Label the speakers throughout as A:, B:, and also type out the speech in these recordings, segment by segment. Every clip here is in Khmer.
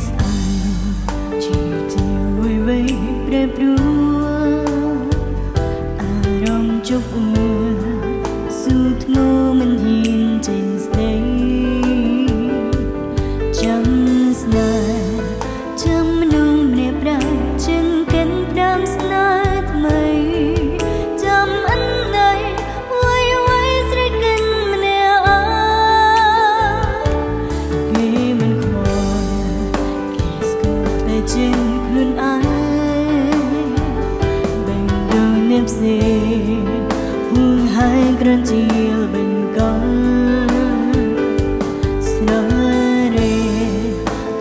A: ស្អែកជាទីវៃវៃប្រែប្រួលអារម្មណ៍ជប់អួលស៊ូធ្ងរមិនហ៊ានចេញស្ដីចាំស្នេហ៍ចាំមនុស្សម្នាក់ប្រាចឹងកិនដាំស្នេហ៍ថ្មីចាំអិនណៃវៃវៃស្រេចកិនម្នាក់គេមិនខ្វល់គេស្គាល់តែជាងខ្លួនឯងបែងដូចអ្នកផ្សេងហួងហើយគ្រាន់ជាបិញកលស្នេហ៍រេ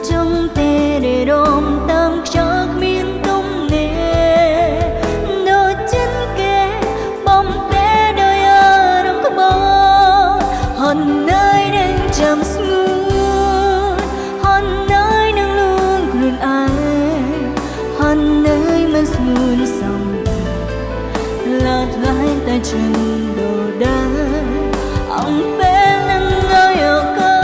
A: ចង់តែររំតាមខ្យល់គ្មានទំនេរដូចចិនគេបំពេដោយអារម្មណ៍ក្បត់ហន់នើយនឹងចាំស្ងួនហន់នើយនឹងលួងខ្លួនឯងហន់នើយមិនស្ងួនសំឡាថ្លៃតែចិនដូចដែរអង្គពេលនឹងអើយអើ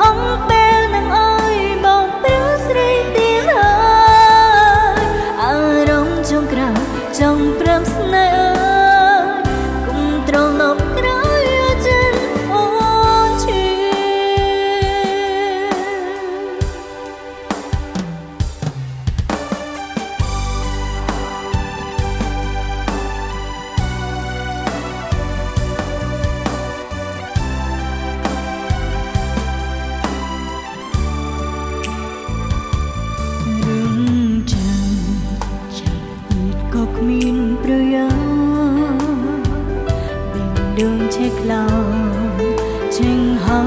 A: អង្គពេលនឹងអើយបងព្រះស្រីទៀនហើយអារម្មណ៍ចង់ក្រៅចង់ប្រាប់ស្នេហ៍គុំត្រឡប់ក្រោយចិនអូនឈឺក៏គ្មានប្រយោជន៍បេងដូងឆេះខ្លោឆេងហើ